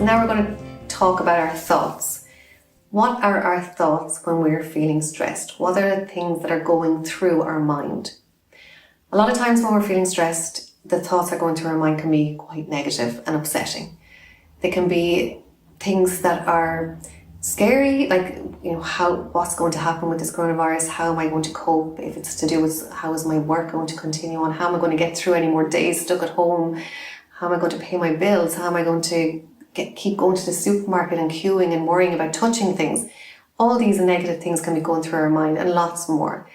So now we're going to talk about our thoughts. What are our thoughts when we're feeling stressed? What are the things that are going through our mind? A lot of times when we're feeling stressed, the thoughts that are going through our mind can be quite negative and upsetting. They can be things that are scary, like, what's going to happen with this coronavirus? How am I going to cope? If it's to do with how is my work going to continue on? How am I going to get through any more days stuck at home? How am I going to pay my bills? How am I going to keep going to the supermarket and queuing and worrying about touching things? All these negative things can be going through our mind, and lots more.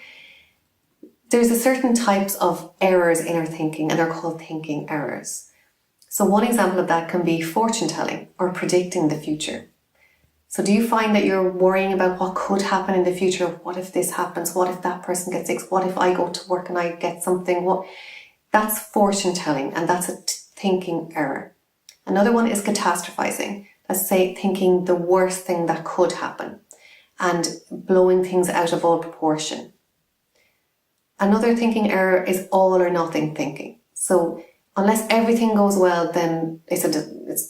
There's a certain types of errors in our thinking, and they're called thinking errors. So one example of that can be fortune telling or predicting the future. So do you find that you're worrying about what could happen in the future? What if this happens? What if that person gets sick? What if I go to work and I get something? That's fortune telling, and that's a thinking error. Another one is catastrophizing. That's thinking the worst thing that could happen and blowing things out of all proportion. Another thinking error is all or nothing thinking. So unless everything goes well, then it's a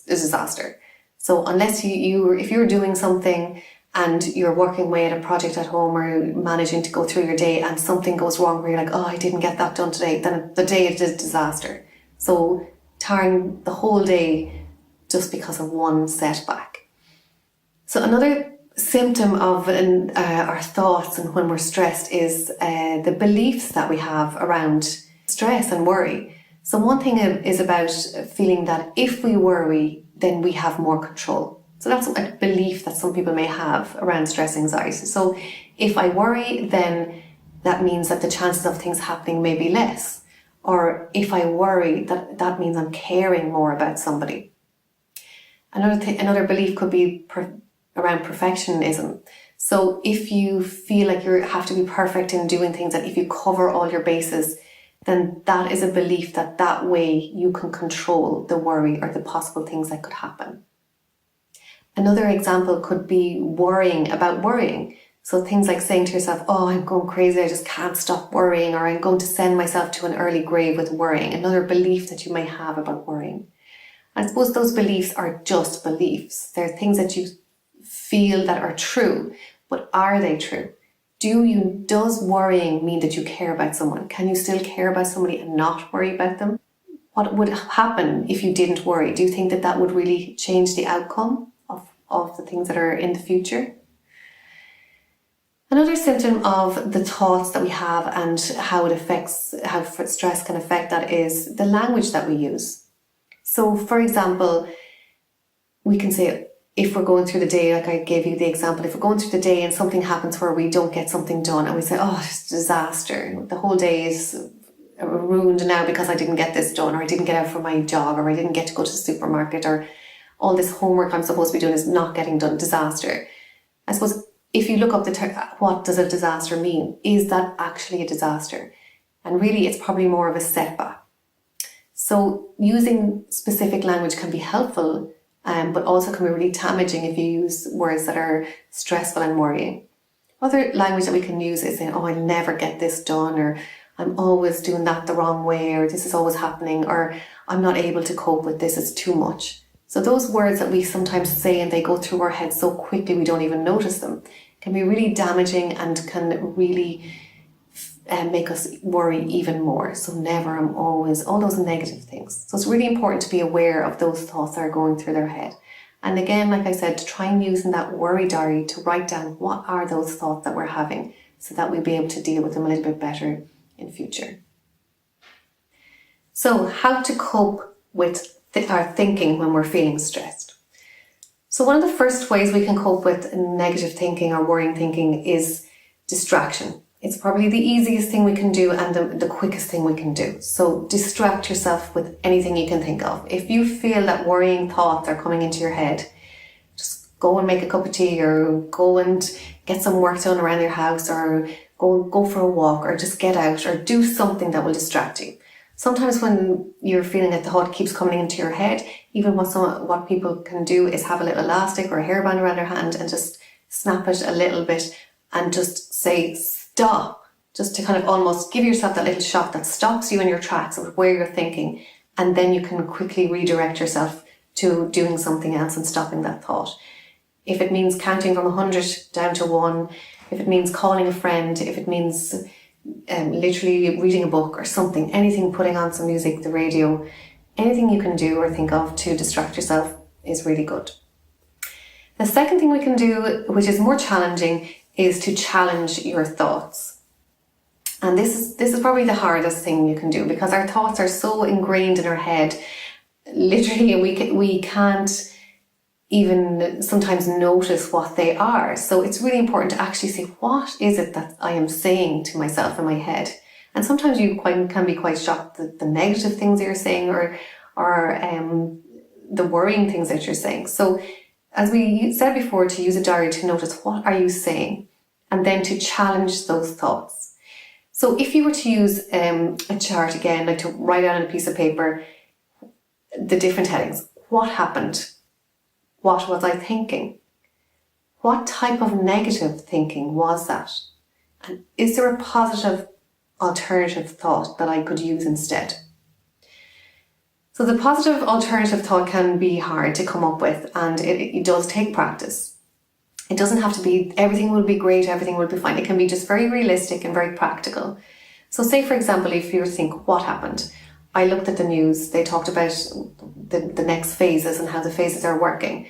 disaster. So unless if you're doing something and you're working away at a project at home or managing to go through your day and something goes wrong where you're like, oh, I didn't get that done today, then the day is a disaster. So tarring the whole day just because of one setback. So another symptom of our thoughts and when we're stressed is the beliefs that we have around stress and worry. So one thing is about feeling that if we worry, then we have more control. So that's a belief that some people may have around stress anxiety. So if I worry, then that means that the chances of things happening may be less. Or if I worry, that means I'm caring more about somebody. Another belief could be around perfectionism. So if you feel like you have to be perfect in doing things, that if you cover all your bases, then that is a belief that way you can control the worry or the possible things that could happen. Another example could be worrying about worrying. So things like saying to yourself, oh, I'm going crazy, I just can't stop worrying, or I'm going to send myself to an early grave with worrying. Another belief that you may have about worrying. I suppose those beliefs are just beliefs. They're things that you feel that are true, but are they true? Does worrying mean that you care about someone? Can you still care about somebody and not worry about them? What would happen if you didn't worry? Do you think that would really change the outcome of the things that are in the future? Another symptom of the thoughts that we have and how stress can affect that is the language that we use. So, for example, we can say, if we're going through the day, like I gave you the example, if we're going through the day and something happens where we don't get something done and we say, oh, it's a disaster. The whole day is ruined now because I didn't get this done, or I didn't get out for my jog, or I didn't get to go to the supermarket, or all this homework I'm supposed to be doing is not getting done. Disaster. I suppose if you look up the term, what does a disaster mean? Is that actually a disaster? And really, it's probably more of a setback. So using specific language can be helpful, but also can be really damaging if you use words that are stressful and worrying. Other language that we can use is saying, oh, I'll never get this done, or I'm always doing that the wrong way, or this is always happening, or I'm not able to cope with this, it's too much. So those words that we sometimes say and they go through our heads so quickly we don't even notice them can be really damaging and can really make us worry even more. So never, I'm always, all those negative things. So it's really important to be aware of those thoughts that are going through their head. And again, like I said, to try and use in that worry diary to write down what are those thoughts that we're having so that we'll be able to deal with them a little bit better in future. So how to cope with our thinking when we're feeling stressed. So one of the first ways we can cope with negative thinking or worrying thinking is distraction. It's probably the easiest thing we can do and the quickest thing we can do. So distract yourself with anything you can think of. If you feel that worrying thoughts are coming into your head, just go and make a cup of tea, or go and get some work done around your house, or go for a walk, or just get out, or do something that will distract you. Sometimes when you're feeling that the thought keeps coming into your head, even what people can do is have a little elastic or a hairband around their hand and just snap it a little bit and just say stop, just to kind of almost give yourself that little shock that stops you in your tracks of where you're thinking, and then you can quickly redirect yourself to doing something else and stopping that thought. If it means counting from 100 down to 1, if it means calling a friend, if it means literally reading a book or something, anything, putting on some music, the radio, anything you can do or think of to distract yourself is really good. The second thing we can do, which is more challenging, is to challenge your thoughts. And this is probably the hardest thing you can do, because our thoughts are so ingrained in our head, literally, and we can't even sometimes notice what they are. So it's really important to actually say, what is it that I am saying to myself in my head? And sometimes you can be quite shocked at the negative things that you're saying, or the worrying things that you're saying. So as we said before, to use a diary to notice what are you saying, and then to challenge those thoughts. So if you were to use a chart again, like to write out on a piece of paper the different headings. What happened? What was I thinking? What type of negative thinking was that? And is there a positive alternative thought that I could use instead? So the positive alternative thought can be hard to come up with, and it does take practice. It doesn't have to be everything will be great, everything will be fine. It can be just very realistic and very practical. So say, for example, if you were to think, what happened? I looked at the news, they talked about the next phases and how the phases are working.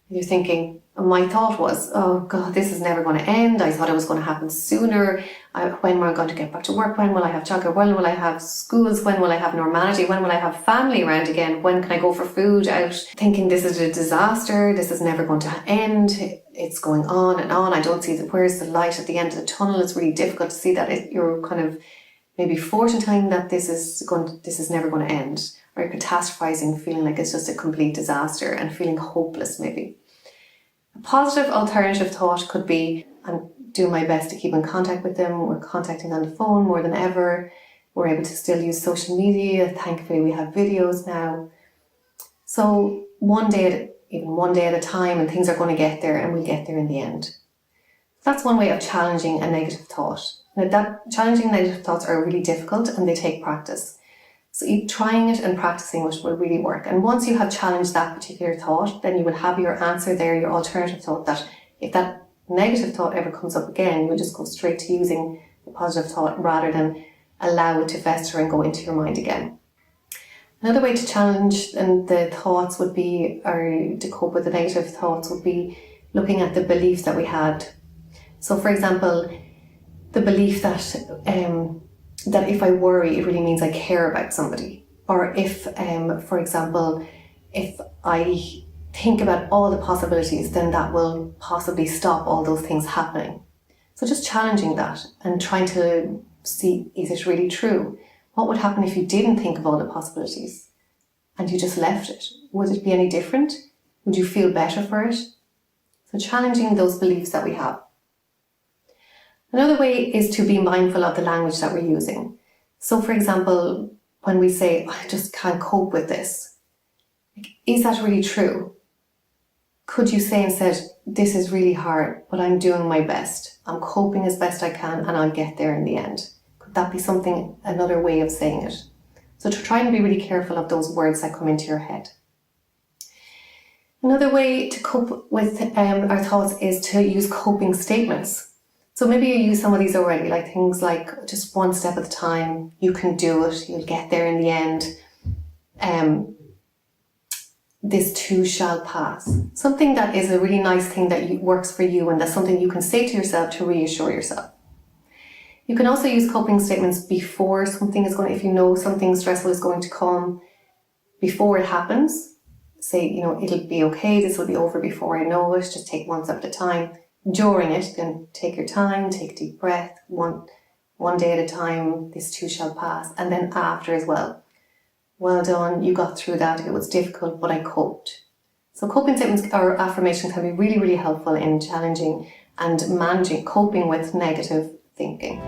You're thinking, my thought was, oh God, this is never going to end. I thought it was going to happen sooner. When am I going to get back to work? When will I have childcare? When will I have schools? When will I have normality? When will I have family around again? When can I go for food out? Thinking this is a disaster. This is never going to end. It's going on and on. I don't see where's the light at the end of the tunnel. It's really difficult to see that. You're kind of maybe foreshadowing that this is never going to end, or you're catastrophizing, feeling like it's just a complete disaster and feeling hopeless maybe. A positive alternative thought could be, I'm doing my best to keep in contact with them. We're contacting on the phone more than ever. We're able to still use social media. Thankfully, we have videos now. So one day at a time, and things are going to get there, and we'll get there in the end. That's one way of challenging a negative thought. Now, challenging negative thoughts are really difficult, and they take practice. So trying it and practicing it will really work. And once you have challenged that particular thought, then you will have your answer there, your alternative thought, that if that negative thought ever comes up again, you will just go straight to using the positive thought rather than allow it to fester and go into your mind again. Another way to challenge the thoughts would be, or to cope with the negative thoughts, would be looking at the beliefs that we had. So for example, the belief that if I worry, it really means I care about somebody. Or if, for example, if I think about all the possibilities, then that will possibly stop all those things happening. So just challenging that and trying to see, is it really true? What would happen if you didn't think of all the possibilities and you just left it? Would it be any different? Would you feel better for it? So challenging those beliefs that we have. Another way is to be mindful of the language that we're using. So for example, when we say, I just can't cope with this, is that really true? Could you say instead, this is really hard, but I'm doing my best. I'm coping as best I can and I'll get there in the end. Could that be another way of saying it? So to try and be really careful of those words that come into your head. Another way to cope with our thoughts is to use coping statements. So maybe you use some of these already, like things like just one step at a time, you can do it, you'll get there in the end. This too shall pass. Something that is a really nice thing that works for you, and that's something you can say to yourself to reassure yourself. You can also use coping statements before something is going, if you know something stressful is going to come, before it happens. Say, it'll be okay, this will be over before I know it, just take one step at a time. During it, then take your time, take a deep breath, one day at a time, this too shall pass. And then after as well. Well done, you got through that, it was difficult, but I coped. So coping statements or affirmations can be really, really helpful in challenging and coping with negative thinking.